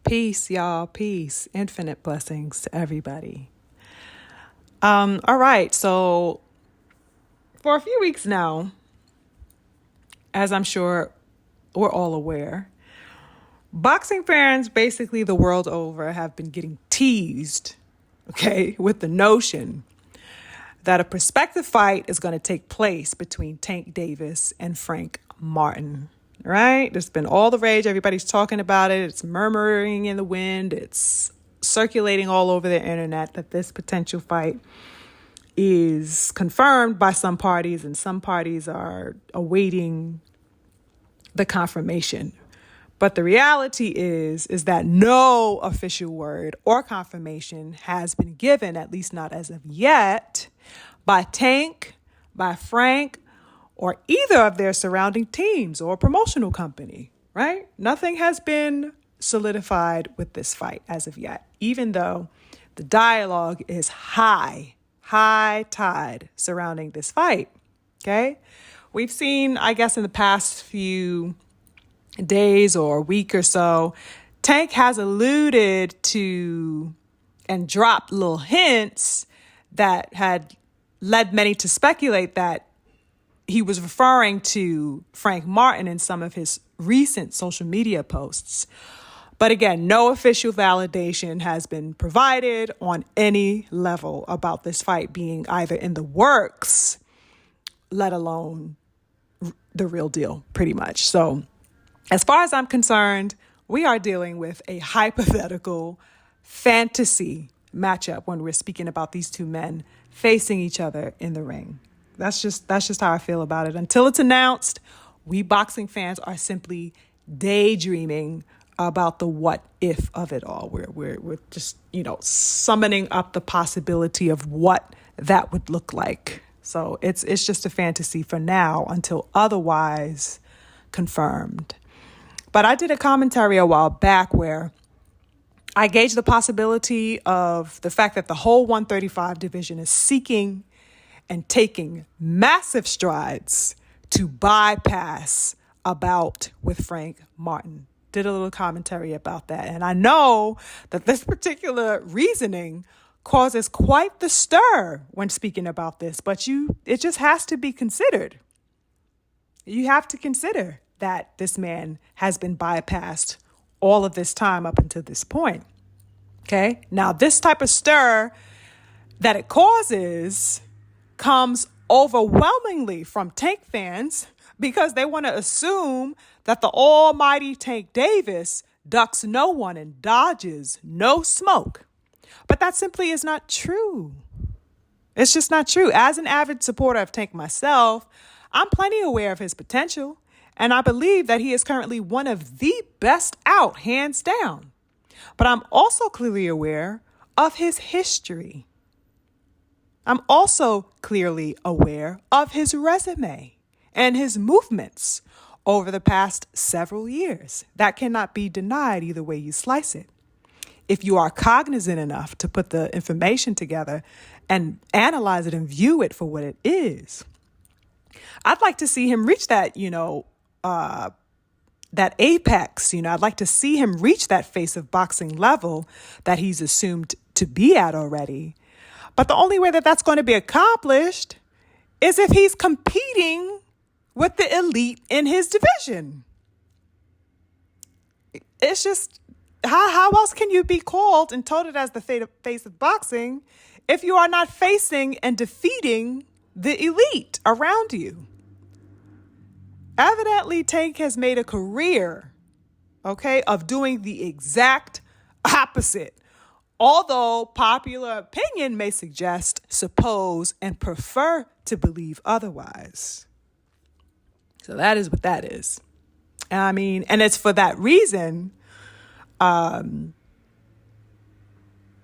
Peace, y'all. Peace. Infinite blessings to everybody. All right. So, for a few weeks now, as I'm sure we're all aware, boxing fans basically the world over have been getting teased, okay, with the notion that a prospective fight is going to take place between Tank Davis and Frank Martin. Right? There's been all the rage. Everybody's talking about it. It's murmuring in the wind. It's circulating all over the internet that this potential fight is confirmed by some parties, and some parties are awaiting the confirmation. But the reality is that no official word or confirmation has been given, at least not as of yet, by Tank, by Frank, or either of their surrounding teams or promotional company, right? Nothing has been solidified with this fight as of yet, even though the dialogue is high tide surrounding this fight, okay? We've seen, I guess, in the past few days or a week or so, Tank has alluded to and dropped little hints that had led many to speculate that he was referring to Frank Martin in some of his recent social media posts. But again, no official validation has been provided on any level about this fight being either in the works, let alone the real deal, pretty much. So as far as I'm concerned, we are dealing with a hypothetical fantasy matchup when we're speaking about these two men facing each other in the ring. That's just how I feel about it. Until it's announced, we boxing fans are simply daydreaming about the what if of it all. We're just, summoning up the possibility of what that would look like. So it's just a fantasy for now until otherwise confirmed. But I did a commentary a while back where I gauged the possibility of the fact that the whole 135 division is seeking and taking massive strides to bypass a bout with Frank Martin. Did a little commentary about that. And I know that this particular reasoning causes quite the stir when speaking about this, but it just has to be considered. You have to consider that this man has been bypassed all of this time up until this point. Okay? Now, this type of stir that it causes comes overwhelmingly from Tank fans because they want to assume that the almighty Tank Davis ducks no one and dodges no smoke. But that simply is not true. It's just not true. As an avid supporter of Tank myself, I'm plenty aware of his potential, and I believe that he is currently one of the best out, hands down. But I'm also clearly aware of his history. I'm also clearly aware of his resume and his movements over the past several years. That cannot be denied either way you slice it. If you are cognizant enough to put the information together and analyze it and view it for what it is, I'd like to see him reach that, that apex. I'd like to see him reach that face of boxing level that he's assumed to be at already. But the only way that that's going to be accomplished is if he's competing with the elite in his division. It's just, how else can you be called and touted as the face of boxing if you are not facing and defeating the elite around you? Evidently, Tank has made a career, of doing the exact opposite. Although popular opinion may suggest, suppose, and prefer to believe otherwise. So that is what that is. And it's for that reason that I'm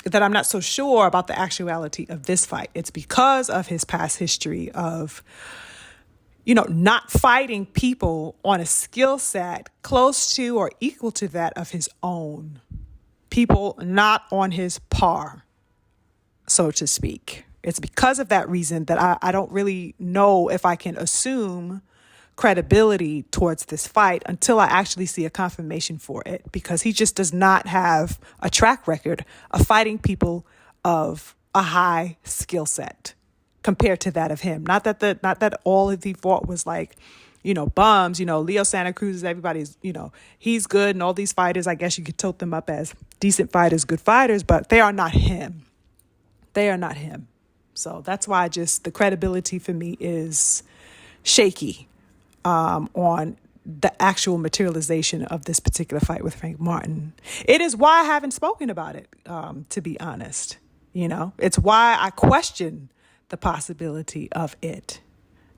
not so sure about the actuality of this fight. It's because of his past history of, not fighting people on a skill set close to or equal to that of his own. People not on his par, so to speak. It's because of that reason that I don't really know if I can assume credibility towards this fight until I actually see a confirmation for it, because he just does not have a track record of fighting people of a high skill set compared to that of him. Not that all of the fought was like, bums. Leo Santa Cruz is everybody's, he's good, and all these fighters, I guess you could tote them up as decent fighters, good fighters, but they are not him. They are not him. So that's why just the credibility for me is shaky on the actual materialization of this particular fight with Frank Martin. It is why I haven't spoken about it, to be honest. It's why I question the possibility of it,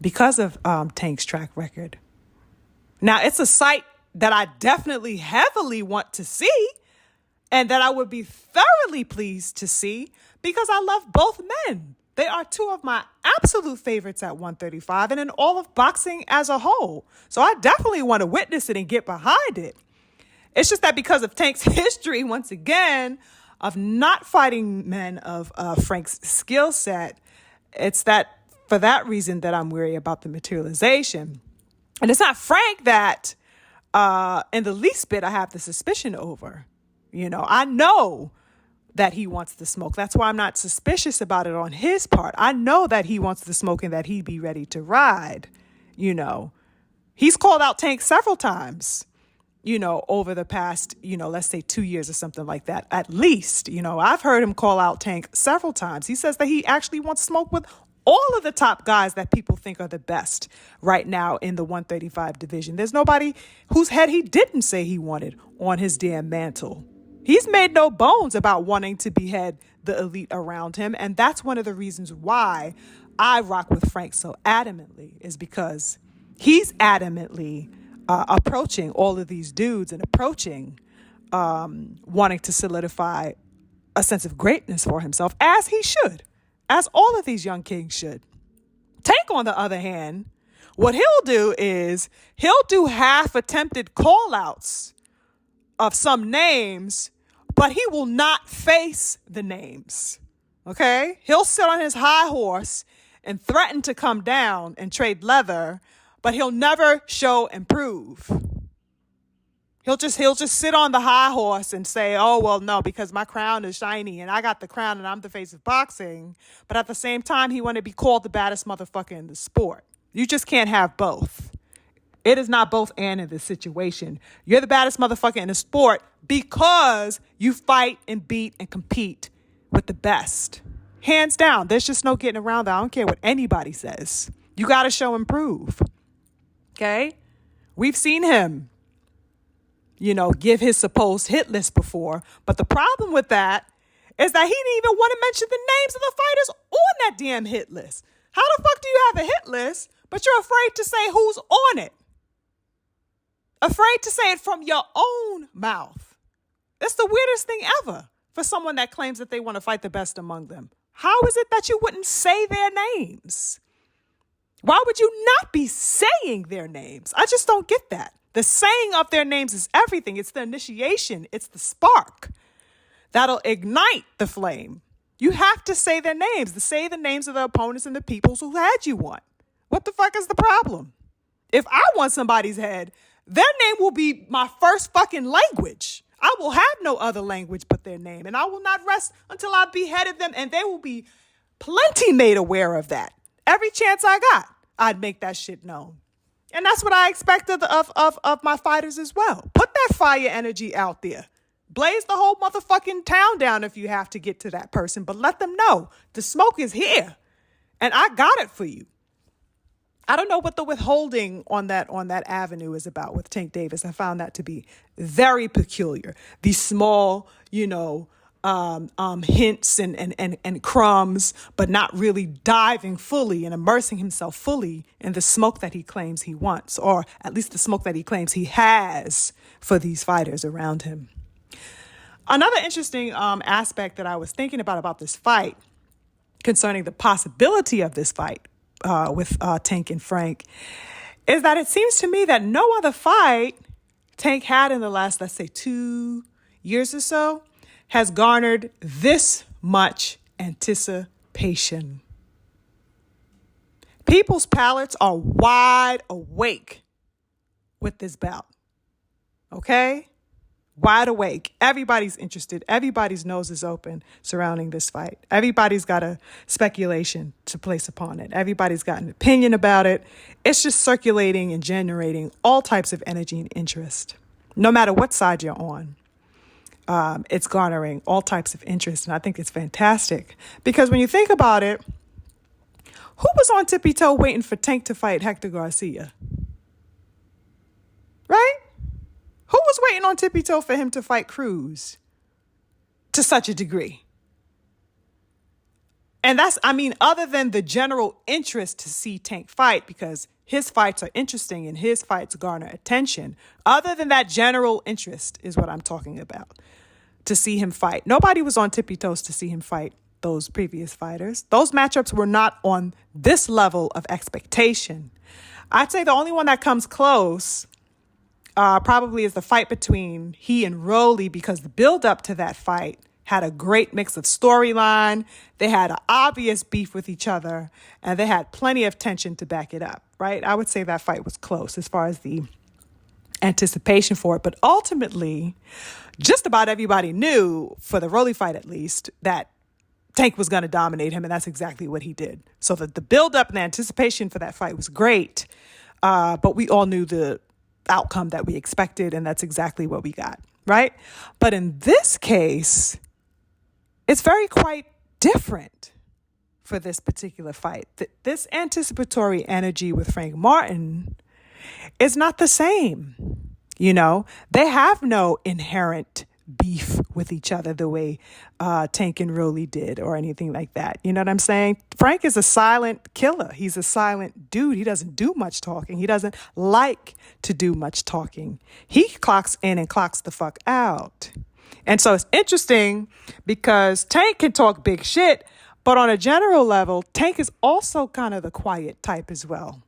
because of Tank's track record. Now, it's a sight that I definitely heavily want to see, and that I would be thoroughly pleased to see, because I love both men. They are two of my absolute favorites at 135 and in all of boxing as a whole. So I definitely want to witness it and get behind it. It's just that because of Tank's history, once again, of not fighting men of Frank's skill set, it's that for that reason that I'm weary about the materialization. And it's not Frank that in the least bit I have the suspicion over. I know that he wants the smoke. That's why I'm not suspicious about it on his part. I know that he wants the smoke and that he'd be ready to ride. He's called out Tank several times, over the past, let's say 2 years or something like that, at least. I've heard him call out Tank several times. He says that he actually wants smoke with all of the top guys that people think are the best right now in the 135 division. There's nobody whose head he didn't say he wanted on his damn mantle. He's made no bones about wanting to behead the elite around him. And that's one of the reasons why I rock with Frank so adamantly, is because he's adamantly approaching all of these dudes and approaching wanting to solidify a sense of greatness for himself, as he should, as all of these young kings should. Tank, on the other hand, what he'll do is he'll do half attempted call outs of some names, but he will not face the names. Okay? He'll sit on his high horse and threaten to come down and trade leather, but he'll never show and prove. He'll just sit on the high horse and say, oh, well, no, because my crown is shiny and I got the crown and I'm the face of boxing. But at the same time, he want to be called the baddest motherfucker in the sport. You just can't have both. It is not both and in this situation. You're the baddest motherfucker in the sport because you fight and beat and compete with the best. Hands down. There's just no getting around that. I don't care what anybody says. You got to show and prove. Okay? We've seen him, give his supposed hit list before. But the problem with that is that he didn't even want to mention the names of the fighters on that damn hit list. How the fuck do you have a hit list, but you're afraid to say who's on it? Afraid to say it from your own mouth. It's the weirdest thing ever for someone that claims that they want to fight the best among them. How is it that you wouldn't say their names? Why would you not be saying their names? I just don't get that. The saying of their names is everything. It's the initiation. It's the spark that'll ignite the flame. You have to say their names. To say the names of the opponents and the peoples who had you won. What the fuck is the problem? If I want somebody's head, their name will be my first fucking language. I will have no other language but their name. And I will not rest until I beheaded them. And they will be plenty made aware of that. Every chance I got, I'd make that shit known. And that's what I expected of my fighters as well. Put that fire energy out there. Blaze the whole motherfucking town down if you have to get to that person. But let them know the smoke is here. And I got it for you. I don't know what the withholding on that avenue is about with Tank Davis. I found that to be very peculiar. These small, hints and crumbs, but not really diving fully and immersing himself fully in the smoke that he claims he wants, or at least the smoke that he claims he has for these fighters around him. Another interesting aspect that I was thinking about this fight, concerning the possibility of this fight with Tank and Frank, is that it seems to me that no other fight Tank had in the last, let's say, 2 years or so has garnered this much anticipation. People's palates are wide awake with this bout. Okay? Wide awake. Everybody's interested. Everybody's nose is open surrounding this fight. Everybody's got a speculation to place upon it. Everybody's got an opinion about it. It's just circulating and generating all types of energy and interest. No matter what side you're on, it's garnering all types of interest. And I think it's fantastic because when you think about it, who was on tippy toe waiting for Tank to fight Hector Garcia? Right? Who was waiting on tippy toe for him to fight Cruz to such a degree? And other than the general interest to see Tank fight, because his fights are interesting and his fights garner attention, other than that general interest is what I'm talking about, to see him fight. Nobody was on tippy toes to see him fight those previous fighters. Those matchups were not on this level of expectation. I'd say the only one that comes close probably is the fight between he and Rolly, because the build up to that fight had a great mix of storyline. They had an obvious beef with each other, and they had plenty of tension to back it up, right? I would say that fight was close as far as the anticipation for it. But ultimately, just about everybody knew, for the Rolly fight at least, that Tank was going to dominate him, and that's exactly what he did. So the build up and the anticipation for that fight was great, but we all knew the outcome that we expected, and that's exactly what we got, right? But in this case, it's very quite different for this particular fight. This anticipatory energy with Frank Martin is not the same. You know, they have no inherent beef with each other the way Tank and Rolly did or anything like that. You know what I'm saying? Frank is a silent killer. He's a silent dude. He doesn't do much talking. He doesn't like to do much talking. He clocks in and clocks the fuck out. And so it's interesting because Tank can talk big shit, but on a general level, Tank is also kind of the quiet type as well.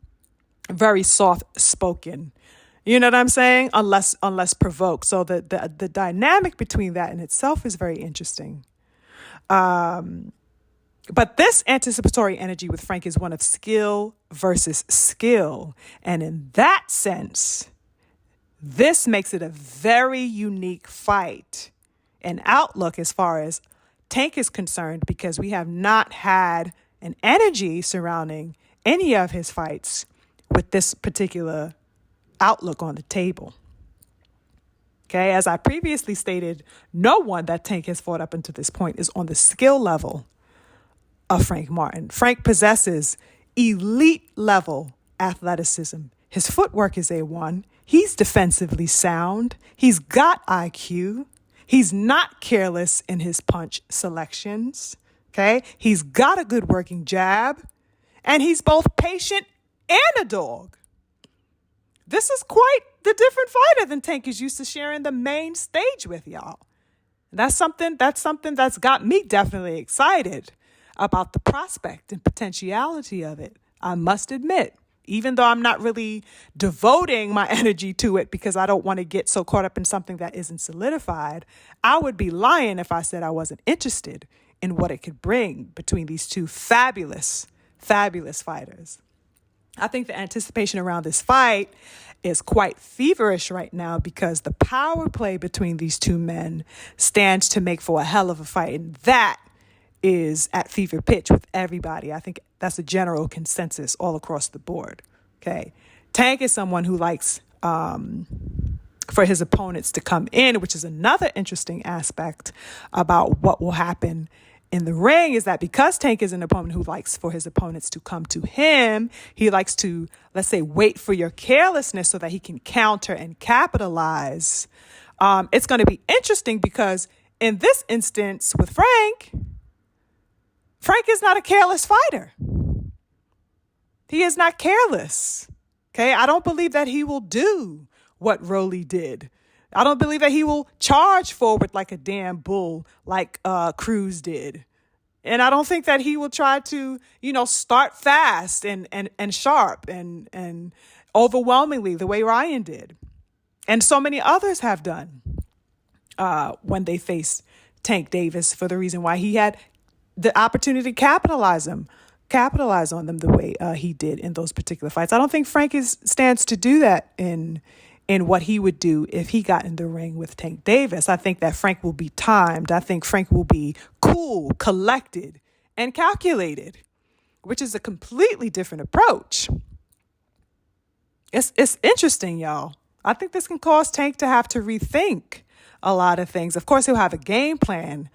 Very soft spoken. You know what I'm saying? Unless provoked. So the dynamic between that in itself is very interesting. But this anticipatory energy with Frank is one of skill versus skill. And in that sense, this makes it a very unique fight and outlook as far as Tank is concerned, because we have not had an energy surrounding any of his fights with this particular outlook on the table. Okay, as I previously stated, no one that Tank has fought up until this point is on the skill level of Frank Martin. Frank possesses elite level athleticism. His footwork is A1. He's defensively sound. He's got IQ. He's not careless in his punch selections. Okay, he's got a good working jab, and he's both patient and a dog. This is quite the different fighter than Tank is used to sharing the main stage with, y'all. That's something that's got me definitely excited about the prospect and potentiality of it, I must admit. Even though I'm not really devoting my energy to it because I don't want to get so caught up in something that isn't solidified, I would be lying if I said I wasn't interested in what it could bring between these two fabulous, fabulous fighters. I think the anticipation around this fight is quite feverish right now because the power play between these two men stands to make for a hell of a fight. And that is at fever pitch with everybody. I think that's a general consensus all across the board. Okay. Tank is someone who likes for his opponents to come in, which is another interesting aspect about what will happen in the ring, is that because Tank is an opponent who likes for his opponents to come to him, he likes to, let's say, wait for your carelessness so that he can counter and capitalize. It's going to be interesting because in this instance with Frank is not a careless fighter. He is not careless. Okay, I don't believe that he will do what Rolly did. I don't believe that he will charge forward like a damn bull like Cruz did. And I don't think that he will try to, start fast and sharp and overwhelmingly the way Ryan did. And so many others have done when they faced Tank Davis, for the reason why he had the opportunity to capitalize capitalize on them the way he did in those particular fights. I don't think Frank stands to do that in what he would do if he got in the ring with Tank Davis. I think that Frank will be timed. I think Frank will be cool, collected, and calculated, which is a completely different approach. It's interesting, y'all. I think this can cause Tank to have to rethink a lot of things. Of course, he'll have a game plan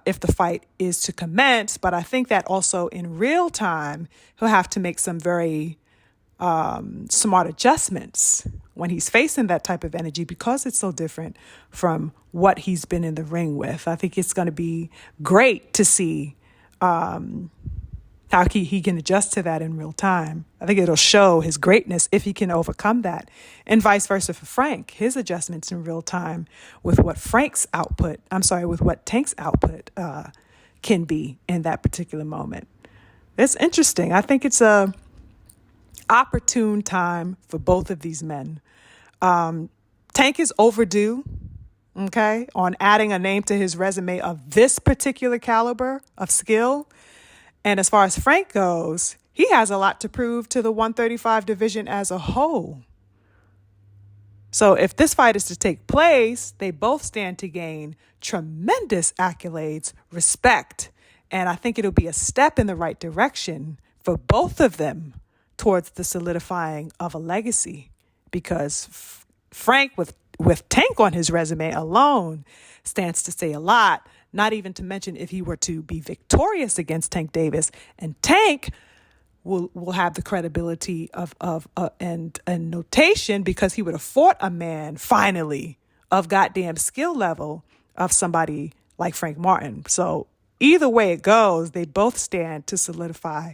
if the fight is to commence, but I think that also in real time, he'll have to make some very smart adjustments when he's facing that type of energy because it's so different from what he's been in the ring with. I think it's going to be great to see how he can adjust to that in real time. I think it'll show his greatness if he can overcome that. And vice versa for Frank, his adjustments in real time with what with what Tank's output can be in that particular moment. It's interesting. I think it's a opportune time for both of these men. Tank is overdue, okay, on adding a name to his resume of this particular caliber of skill. And as far as Frank goes, he has a lot to prove to the 135 division as a whole. So if this fight is to take place, they both stand to gain tremendous accolades, respect, and I think it'll be a step in the right direction for both of them towards the solidifying of a legacy, because Frank with Tank on his resume alone stands to say a lot, not even to mention if he were to be victorious against Tank Davis, and Tank will have the credibility and notation because he would have fought a man finally of goddamn skill level of somebody like Frank Martin. So either way it goes, they both stand to solidify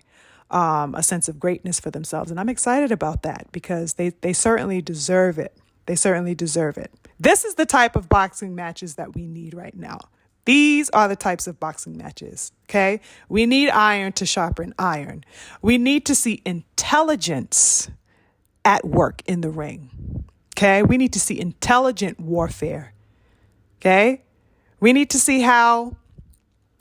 a sense of greatness for themselves. And I'm excited about that because they certainly deserve it. They certainly deserve it. This is the type of boxing matches that we need right now. These are the types of boxing matches, okay? We need iron to sharpen iron. We need to see intelligence at work in the ring, okay? We need to see intelligent warfare, okay? We need to see how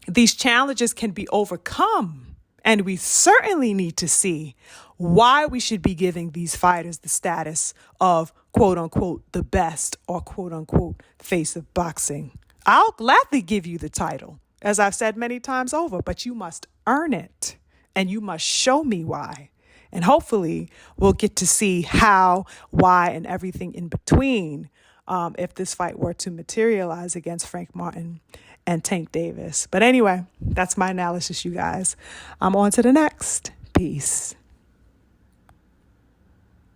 these challenges can be overcome. And we certainly need to see why we should be giving these fighters the status of quote unquote the best or quote unquote face of boxing. I'll gladly give you the title, as I've said many times over, but you must earn it and you must show me why. And hopefully we'll get to see how, why, and everything in between if this fight were to materialize against Frank Martin and Tank Davis. But anyway, that's my analysis, you guys. I'm on to the next. Peace.